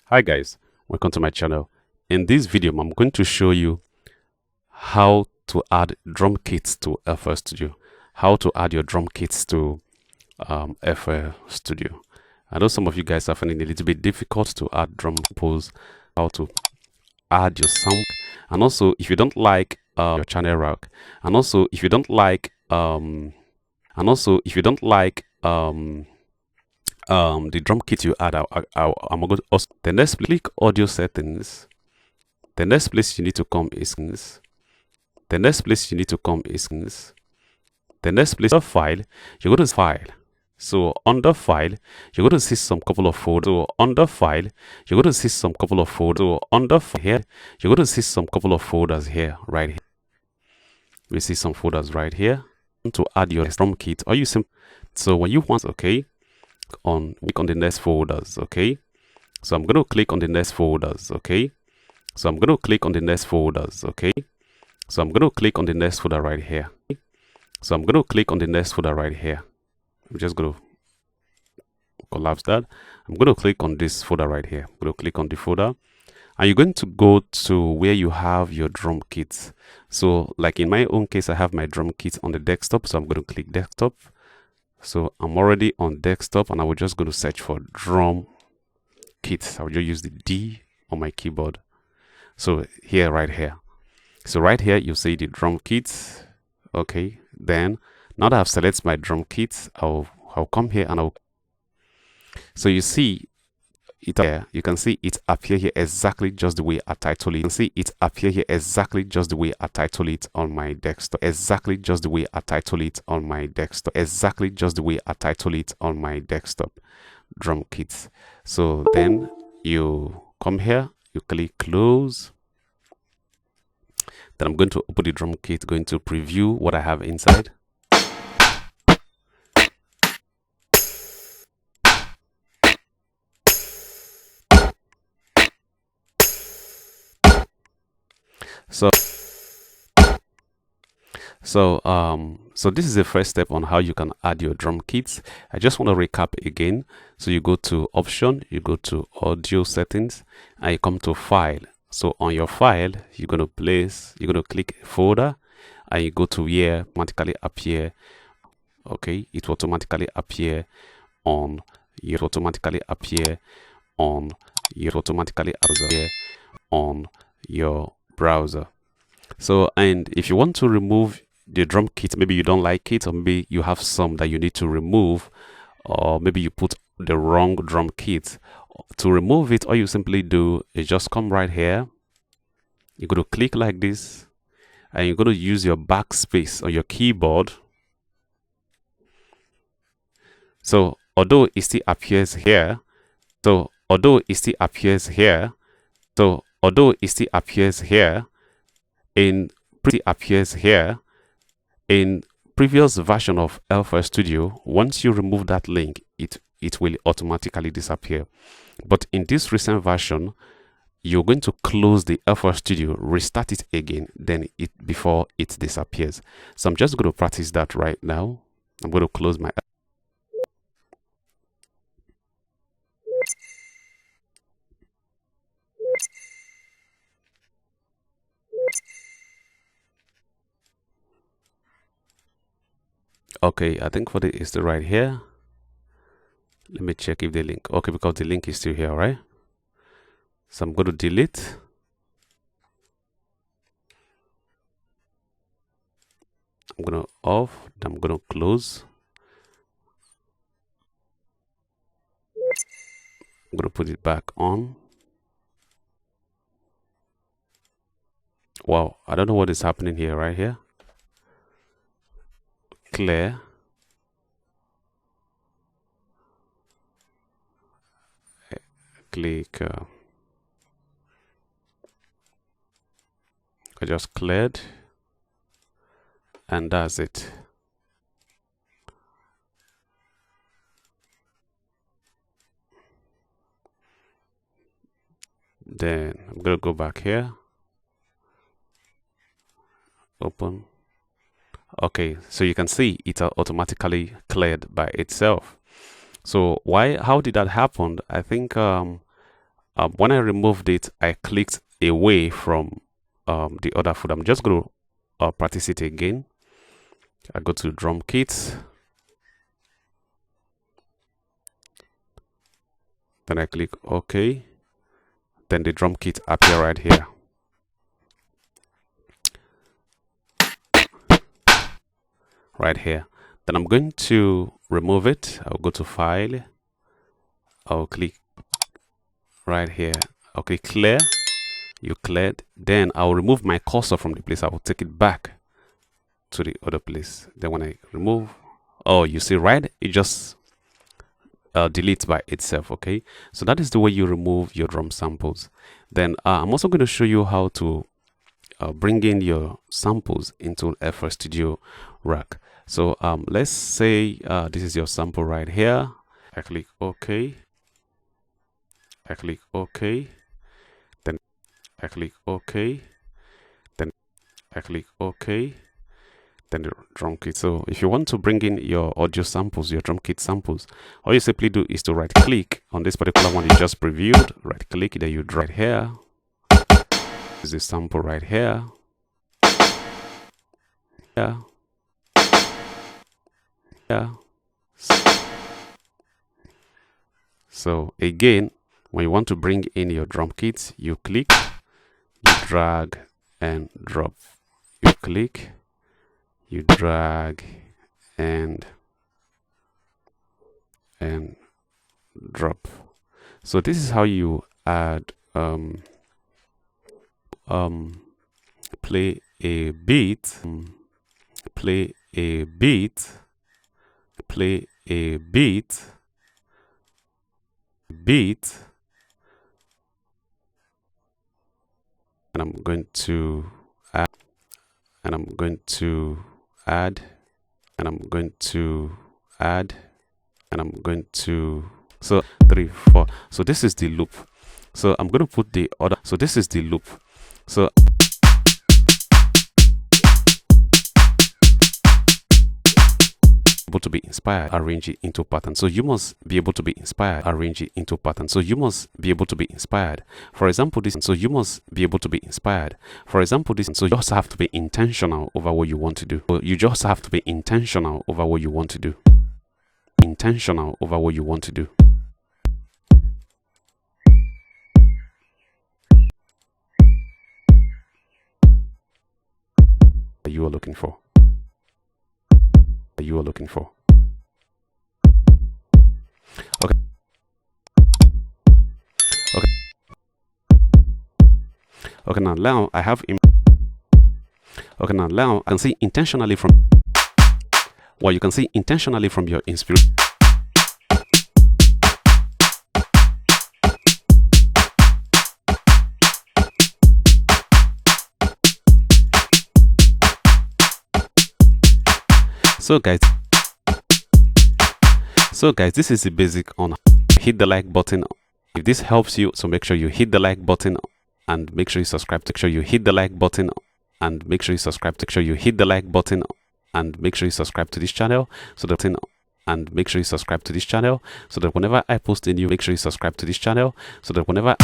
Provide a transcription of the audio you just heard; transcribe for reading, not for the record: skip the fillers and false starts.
Hi guys, welcome to my channel. In this video, I'm going to show you how to add drum kits to FL Studio. How to add your drum kits to FL Studio. I know some of you guys are finding it a little bit difficult to add drum pulls, how to add your sound, and also if you don't like your channel rack, and also if you don't like the drum kit you add, I'm going to also the next click audio settings. The next place you need to come is the next place you need to come is the next place of file. You go to file. So under file, you're going to see some couple of folders. So under file, you're going to see some couple of folders. So under here, you're going to see some couple of folders here, right here. We see some folders right here. To add your drum kit, or you so when you want, okay, click on the next folders, okay. So I'm going to click on the next folders, okay. So I'm going to click on the next folders, okay. So I'm going to click on the next folder right here. So I'm going to click on the next folder right here. I'm just going to collapse that. I'm going to click on this folder right here. I'm going to click on the folder. And you're going to go to where you have your drum kits. So like in my own case, I have my drum kit on the desktop. So I'm going to click desktop. So I'm already on desktop and I will just going to search for drum kits. I will just use the D on my keyboard. So here, right here. So right here, you see the drum kits. Okay. Then now that I've selected my drum kits, I'll come here and so you see it here. You can see it appear here exactly just the way I title it. You can see it appear here exactly just the way I title it on my desktop. Exactly just the way I title it on my desktop. Exactly just the way I title it on my desktop. Drum kits. So then you come here, you click close. Then I'm going to open the drum kit, going to preview what I have inside. So this is the first step on how you can add your drum kits. I just want to recap again. So you go to option, you go to audio settings, and you come to file. So on your file, you're going to click folder, and you go to where automatically appear. Okay, it will automatically appear on your browser. So, and if you want to remove the drum kit, maybe you don't like it, or maybe you have some that you need to remove, or maybe you put the wrong drum kit. To remove it, all you simply do is just come right here. You're going to click like this, and you're going to use your backspace on your keyboard. So although it still appears here, in previous version of FL Studio, once you remove that link, it will automatically disappear. But in this recent version, you're going to close the FL Studio, restart it again, then before it disappears. So I'm just going to practice that right now. I'm going to close my okay, I think for the is the right here. Let me check if the link, okay, because the link is still here, right? So I'm going to delete. I'm going to off, then I'm going to close. I'm going to put it back on. Wow, I don't know what is happening here, right here. Clear. Click. I just cleared. And that's it. Then I'm going to go back here. Open. Okay, so you can see it automatically cleared by itself. So how did that happen? I think when I removed it, I clicked away from the other foot. I'm just going to practice it again. I go to drum kit, then I click OK. Then the drum kit appear right here. Right here. Then I'm going to remove it. I'll go to File. I'll click right here. I'll click Clear. You cleared. Then I'll remove my cursor from the place. I will take it back to the other place. Then when I remove, oh, you see, right? It just deletes by itself. Okay, so that is the way you remove your drum samples. Then I'm also going to show you how to bring in your samples into FL Studio Rack. So let's say this is your sample right here. I click OK. I click OK. Then I click OK. Then I click OK. Then the drum kit. So if you want to bring in your audio samples, your drum kit samples, all you simply do is to right click on this particular one you just previewed. Right click, then you drag it here. This is the sample right here. Yeah. Yeah. So again, when you want to bring in your drum kit, you click, you drag and drop. You click, you drag and drop. So this is how you add play a beat, play a beat, play a beat, and I'm going to add, and I'm going to add, and I'm going to add, and I'm going to, so 3 4. So this is the loop. So I'm going to put the other, so this is the loop. So able to be inspired, arrange it into patterns. So you must be able to be inspired, arrange it into patterns. So you must be able to be inspired. For example, this, so you must be able to be inspired. For example, this, so you just have to be intentional over what you want to do. So you just have to be intentional over what you want to do. Intentional over what you want to do. You are looking for. You are looking for. Okay. Okay. Okay, now I have okay, now I can see intentionally from, well, you can see intentionally from your inspiration. So guys, this is the basic on hit the like button. If this helps you, so make sure you hit the like button and make sure you subscribe. Make sure you hit the like button and make sure you subscribe. Make sure you hit the like button and make sure you subscribe to this channel so that make sure you subscribe to this channel so that whenever I post a new, make sure you subscribe to this channel so that whenever